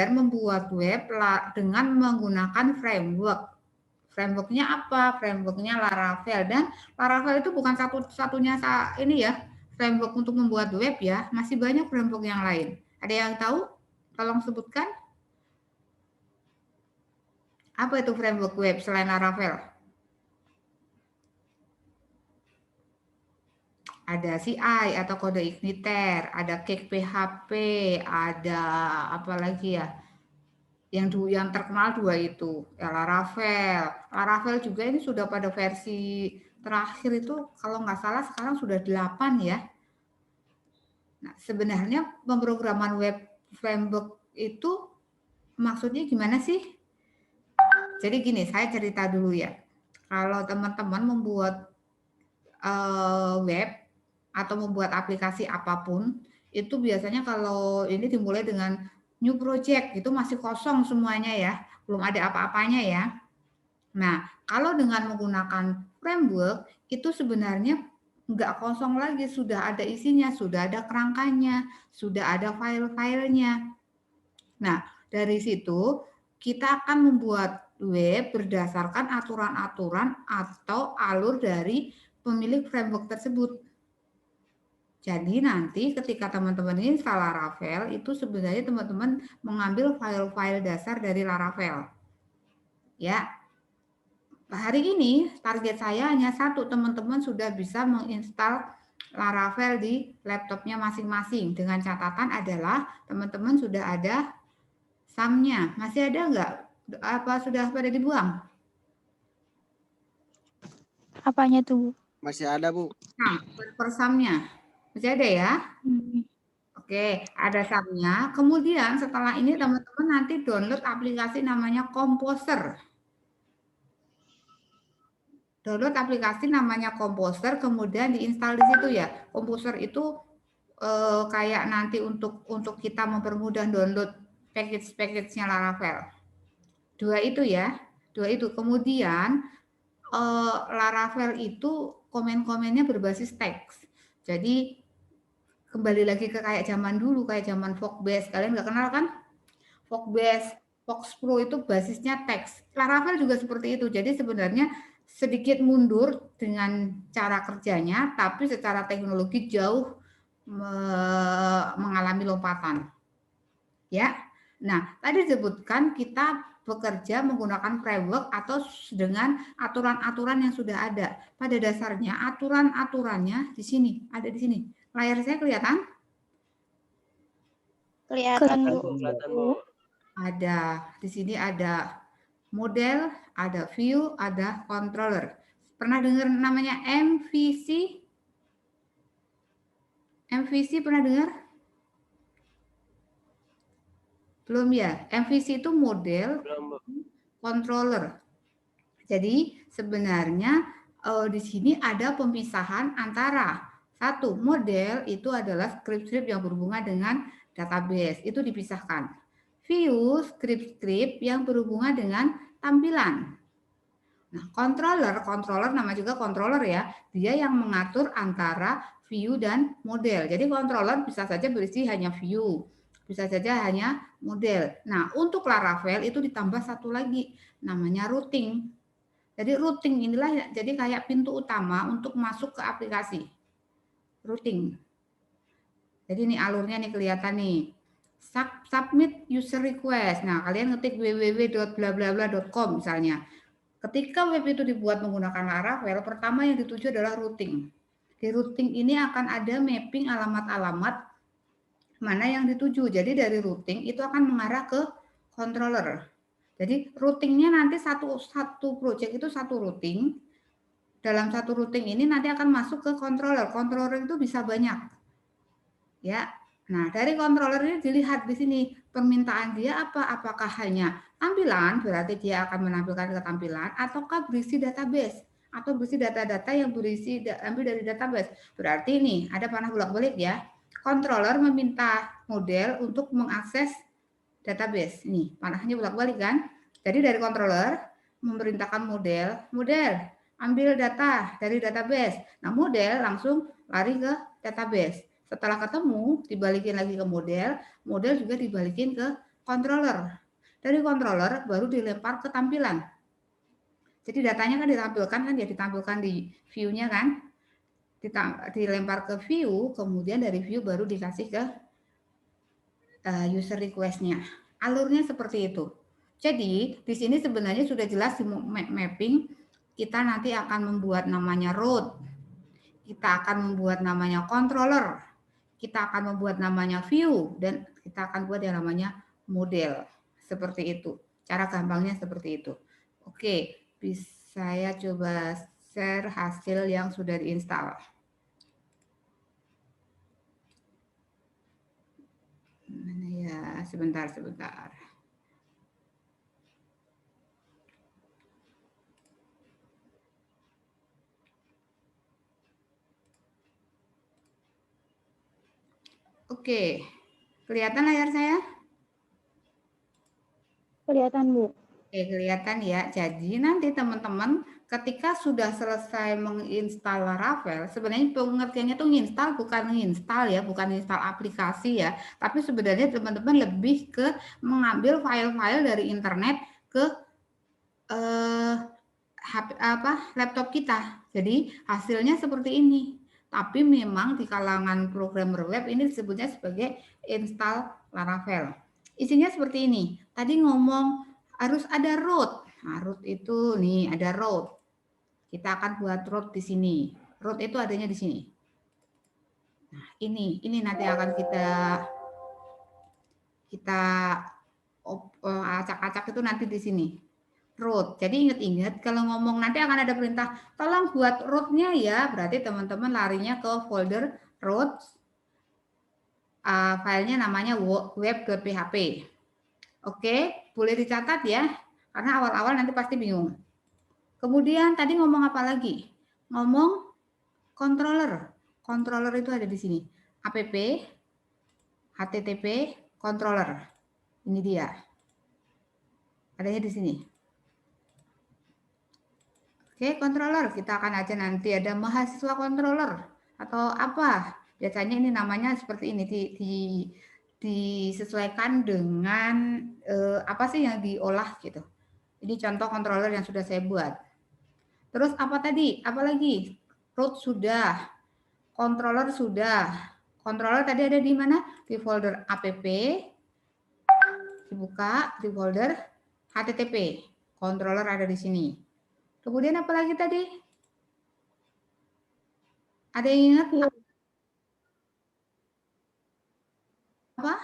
membuat web dengan menggunakan framework. Frameworknya apa? Frameworknya Laravel, dan Laravel itu bukan satu-satunya ini ya, framework untuk membuat web ya, masih banyak framework yang lain. Ada yang tahu? Tolong sebutkan. Apa itu framework web selain Laravel? Ada CI atau kode igniter, ada Cake PHP, ada apa lagi ya? Yang terkenal dua itu, ya Laravel. Laravel juga ini sudah pada versi terakhir itu kalau nggak salah sekarang sudah 8 ya. Nah, sebenarnya pemrograman web framework itu maksudnya gimana sih? Jadi gini, saya cerita dulu ya. Kalau teman-teman membuat web atau membuat aplikasi apapun, itu biasanya kalau ini dimulai dengan new project, itu masih kosong semuanya ya, belum ada apa-apanya ya. Nah, kalau dengan menggunakan framework, itu sebenarnya nggak kosong lagi, sudah ada isinya, sudah ada kerangkanya, sudah ada file-filenya. Nah, dari situ kita akan membuat web berdasarkan aturan-aturan atau alur dari pemilik framework tersebut. Jadi nanti ketika teman-teman install Laravel, itu sebenarnya teman-teman mengambil file-file dasar dari Laravel. Ya, hari ini target saya hanya satu, teman-teman sudah bisa menginstal Laravel di laptopnya masing-masing. Dengan catatan adalah teman-teman sudah ada SAM-nya. Masih ada nggak? Apa sudah pada dibuang? Apanya tuh, Bu? Masih ada, Bu. SAM, per SAM-nya. Masih ada ya? Hmm. Oke, ada SAM-nya. Kemudian setelah ini teman-teman nanti download aplikasi namanya Composer. Download aplikasi namanya Composer, kemudian diinstal di situ ya. Composer itu kayak nanti untuk kita mempermudah download package-nya Laravel. Dua itu ya, dua itu. Kemudian Laravel itu komen-komennya berbasis teks. Jadi kembali lagi ke kayak zaman dulu, kayak zaman Foxbase. Kalian nggak kenal kan? Foxbase, Fox Pro itu basisnya teks. Laravel juga seperti itu. Jadi sebenarnya sedikit mundur dengan cara kerjanya, tapi secara teknologi jauh mengalami lompatan. Ya. Nah, tadi disebutkan kita bekerja menggunakan framework atau dengan aturan-aturan yang sudah ada. Pada dasarnya aturan-aturannya di sini, ada di sini. Layar saya kelihatan? Kelihatan, Bu. Kelihatan, Bu. Ada, di sini ada model, ada view, ada controller. Pernah dengar namanya MVC? MVC pernah dengar? Belum ya? MVC itu model, controller. Jadi sebenarnya di sini ada pemisahan antara satu model itu adalah script-script yang berhubungan dengan database, itu dipisahkan. View, script-script yang berhubungan dengan tampilan. Nah, controller nama juga controller ya, dia yang mengatur antara view dan model. Jadi controller bisa saja berisi hanya view, bisa saja hanya model. Nah, untuk Laravel itu ditambah satu lagi, namanya routing. Jadi routing inilah jadi kayak pintu utama untuk masuk ke aplikasi. Routing. Jadi ini alurnya nih kelihatan nih. Submit user request. Nah, kalian ngetik www.blablabla.com misalnya. Ketika web itu dibuat menggunakan Laravel, pertama yang dituju adalah routing. Di routing ini akan ada mapping alamat-alamat mana yang dituju. Jadi dari routing itu akan mengarah ke controller. Jadi routingnya nanti satu project itu satu routing. Dalam satu routing ini nanti akan masuk ke controller. Controller itu bisa banyak. Ya. Nah, dari controller ini dilihat di sini permintaan dia apa? Apakah hanya tampilan, berarti dia akan menampilkan ketampilan, ataukah berisi database atau berisi data-data yang ambil dari database. Berarti ini ada panah bolak-balik ya. Controller meminta model untuk mengakses database. Ini panahnya bolak-balik kan? Jadi dari controller memerintahkan model ambil data dari database. Nah, model langsung lari ke database. Setelah ketemu, dibalikin lagi ke model juga dibalikin ke controller. Dari controller baru dilempar ke tampilan. Jadi datanya kan ditampilkan di view-nya kan. Dilempar ke view, kemudian dari view baru dikasih ke user request-nya. Alurnya seperti itu. Jadi di sini sebenarnya sudah jelas di mapping, kita nanti akan membuat namanya root, kita akan membuat namanya controller, kita akan membuat namanya view, dan kita akan buat yang namanya model. Seperti itu. Cara gampangnya seperti itu. Oke, bisa saya coba share hasil yang sudah diinstal. Mana ya? Sebentar. Oke, kelihatan layar saya? Kelihatan, Bu. Oke, kelihatan ya. Jadi nanti teman-teman ketika sudah selesai menginstal Laravel, sebenarnya pengertiannya tuh nginstal bukan menginstal ya, bukan install aplikasi ya, tapi sebenarnya teman-teman lebih ke mengambil file-file dari internet ke laptop kita. Jadi hasilnya seperti ini. Tapi memang di kalangan programmer web ini disebutnya sebagai install Laravel. Isinya seperti ini. Tadi ngomong harus ada root. Nah, root itu nih ada root. Kita akan buat root di sini. Root itu adanya di sini. Nah, ini nanti akan kita acak-acak itu nanti di sini. Root. Jadi ingat-ingat kalau ngomong nanti akan ada perintah tolong buat root-nya ya. Berarti teman-teman larinya ke folder root. Filenya namanya web.php. Oke, boleh dicatat ya, karena awal-awal nanti pasti bingung. Kemudian tadi ngomong apa lagi? Ngomong controller. Controller itu ada di sini. App, HTTP, controller. Ini dia. Adanya di sini. Oke, controller. Kita akan aja nanti ada mahasiswa controller atau apa. Biasanya ini namanya seperti ini. Disesuaikan dengan apa sih yang diolah gitu. Ini contoh controller yang sudah saya buat. Terus apa tadi? Apa lagi? Root sudah, controller sudah. Controller tadi ada di mana? Di folder app, dibuka di folder HTTP. Controller ada di sini. Kemudian apa lagi tadi? Ada yang ingat? Apa?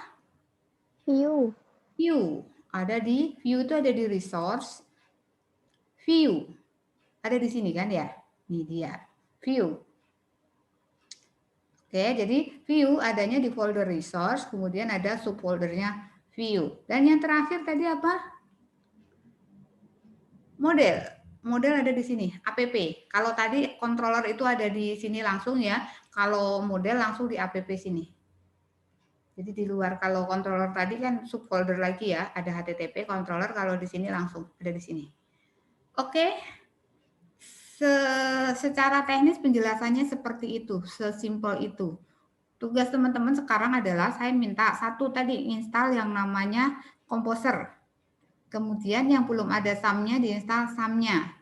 View. View. Ada di view itu ada di resource. View. Ada di sini kan ya? Ini dia. View. Oke, jadi view adanya di folder resource, kemudian ada subfoldernya view. Dan yang terakhir tadi apa? Model. Model ada di sini, app. Kalau tadi controller itu ada di sini langsung ya, kalau model langsung di app sini. Jadi di luar, kalau controller tadi kan subfolder lagi ya, ada HTTP controller, kalau di sini langsung ada di sini. Oke. Secara teknis penjelasannya seperti itu, sesimpel itu. Tugas teman-teman sekarang adalah saya minta satu tadi install yang namanya Composer. Kemudian yang belum ada SAM-nya diinstal SAM-nya.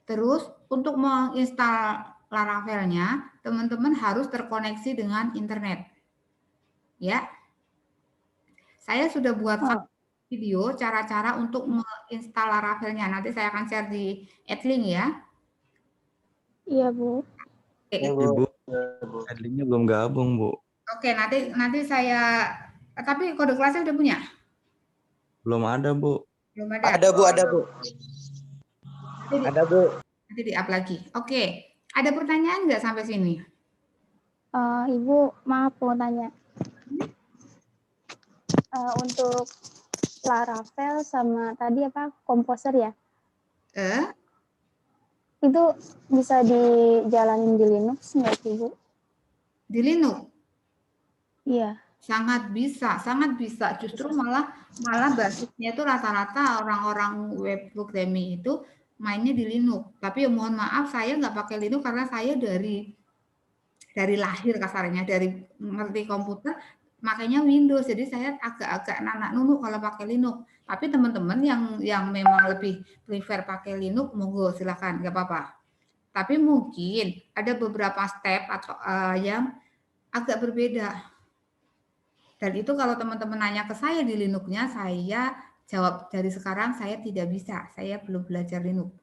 Terus untuk menginstal Laravel-nya, teman-teman harus terkoneksi dengan internet. Ya. Saya sudah buat video cara-cara untuk menginstal Laravel-nya. Nanti saya akan share di Adlink ya. Iya, Bu. Ibu, Adlinknya belum gabung, Bu. Oke, nanti saya, tapi kode kelasnya udah punya? Belum ada, Bu. Belum ada? Ada, Bu. Ada, Bu. Nanti di-up lagi. Oke, ada pertanyaan nggak sampai sini? Ibu, maaf mau tanya. Untuk Laravel sama tadi apa, Composer ya? Itu bisa dijalanin di Linux nggak sih, Bu? Di Linux? Iya. Sangat bisa. Justru malah basisnya itu rata-rata orang-orang web programming itu mainnya di Linux. Tapi ya mohon maaf, saya nggak pakai Linux karena saya dari lahir kasarnya, dari ngerti komputer, makanya Windows. Jadi saya agak-agak nanak nunuk kalau pakai Linux. Tapi teman-teman yang memang lebih prefer pakai Linux, monggo silakan, nggak apa-apa. Tapi mungkin ada beberapa step atau yang agak berbeda. Dan itu kalau teman-teman nanya ke saya di Linux-nya, saya jawab dari sekarang saya tidak bisa, saya belum belajar Linux.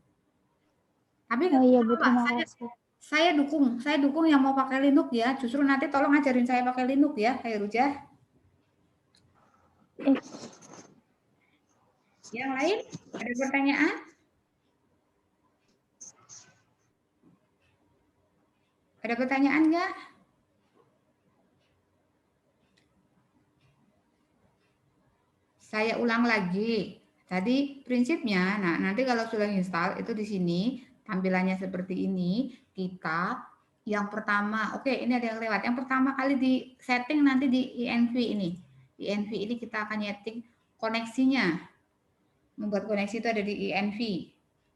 Tapi Oh iya Bu, terima kasih. Saya dukung yang mau pakai Linux ya. Justru nanti tolong ajarin saya pakai Linux ya, Khairujah. Yang lain ada pertanyaan? Ada pertanyaan nggak? Saya ulang lagi. Tadi prinsipnya, nah nanti kalau sudah install itu di sini tampilannya seperti ini. Kita yang pertama, oke ini ada yang lewat. Yang pertama kali di setting nanti di INV ini. Di INV ini kita akan setting koneksinya. Membuat koneksi itu ada di INV.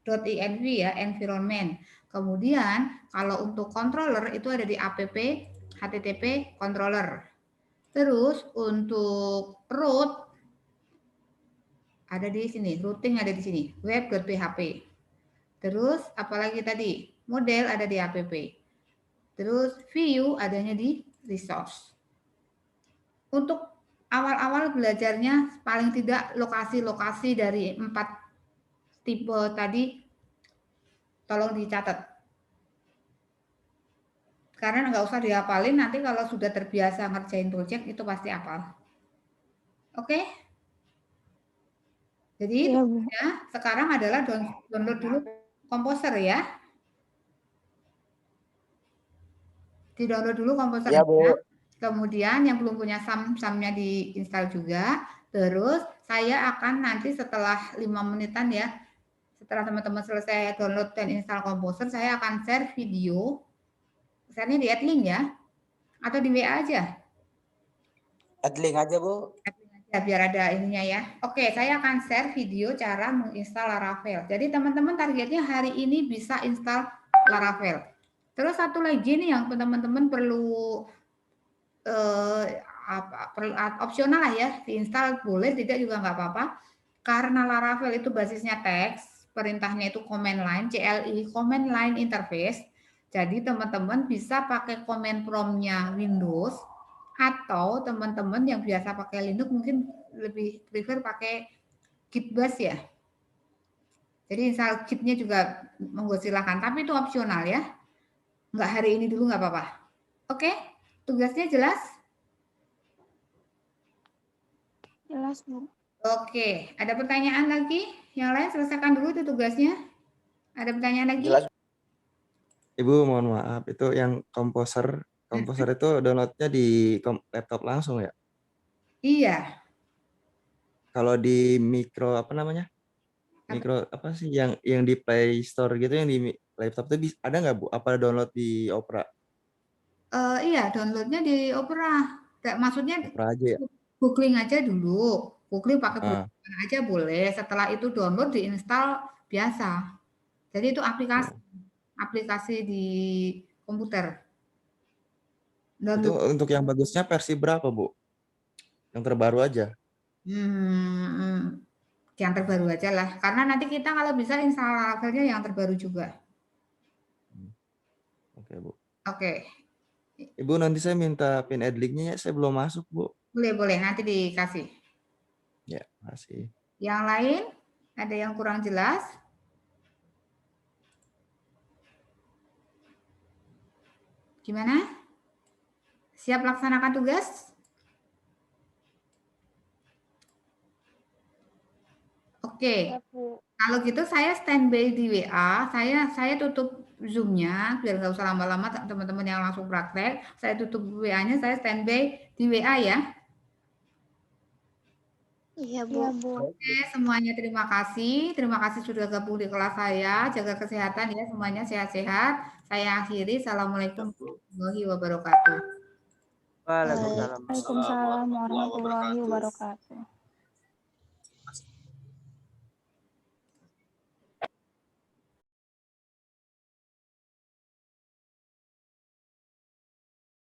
.inv ya, environment. Kemudian kalau untuk controller itu ada di app http controller. Terus untuk root ada di sini, routing ada di sini, web.php. Terus apalagi tadi, model ada di app. Terus view adanya di resource. Untuk awal-awal belajarnya paling tidak lokasi-lokasi dari 4 tipe tadi tolong dicatat. Karena nggak usah dihafalin, nanti kalau sudah terbiasa ngerjain project itu pasti hafal. Oke? Jadi ya, sekarang adalah download dulu Composer ya. Di-download dulu Composer. Ya, Bu. Kemudian yang belum punya SAM-nya diinstal juga. Terus saya akan nanti setelah 5 menitan ya, setelah teman-teman selesai download dan install Composer, saya akan share video. Share-nya di Adlink ya? Atau di WA aja? Adlink aja, Bu. Ya, biar ada ininya ya. Oke, saya akan share video cara menginstal Laravel. Jadi teman-teman targetnya hari ini bisa install Laravel. Terus satu lagi nih yang teman-teman perlu opsional lah ya, diinstal boleh, tidak juga nggak apa-apa. Karena Laravel itu basisnya teks, perintahnya itu command line, CLI, command line interface. Jadi teman-teman bisa pakai command prompt-nya Windows, atau teman-teman yang biasa pakai Linux mungkin lebih prefer pakai Git Bash ya. Jadi install Git-nya juga monggo silakan, tapi itu opsional ya. Nggak hari ini dulu nggak apa-apa. Oke, tugasnya jelas? Jelas, Bu. Oke, ada pertanyaan lagi? Yang lain selesaikan dulu itu tugasnya. Ada pertanyaan lagi? Jelas. Ibu, mohon maaf, itu yang Composer itu downloadnya di laptop langsung ya? Iya. Kalau di micro apa namanya? Micro apa sih yang di Play Store gitu, yang di laptop itu ada nggak Bu? Apa download di Opera? Iya, downloadnya di Opera. Maksudnya Opera aja ya? googling aja dulu. Googling pakai browser aja boleh. Setelah itu download, diinstal biasa. Jadi itu aplikasi di komputer. Itu untuk yang bagusnya versi berapa, Bu? Yang terbaru aja? Yang terbaru aja lah. Karena nanti kita kalau bisa install Laravelnya yang terbaru juga. Oke, Bu. Oke. Ibu, nanti saya minta pin Adlink-nya ya, saya belum masuk, Bu. Boleh, nanti dikasih. Ya, makasih. Yang lain, ada yang kurang jelas? Gimana? Siap laksanakan tugas? Oke. Kalau gitu saya standby di WA, saya tutup Zoom-nya biar nggak usah lama-lama teman-teman yang langsung praktek. Saya tutup WA-nya, saya standby di WA ya. Iya, Bu. Oke, semuanya terima kasih. Terima kasih sudah gabung di kelas saya. Jaga kesehatan ya, semuanya sehat-sehat. Saya akhiri. Assalamualaikum warahmatullahi wabarakatuh. Waalaikumsalam Waalaikumsalam warahmatullahi wabarakatuh.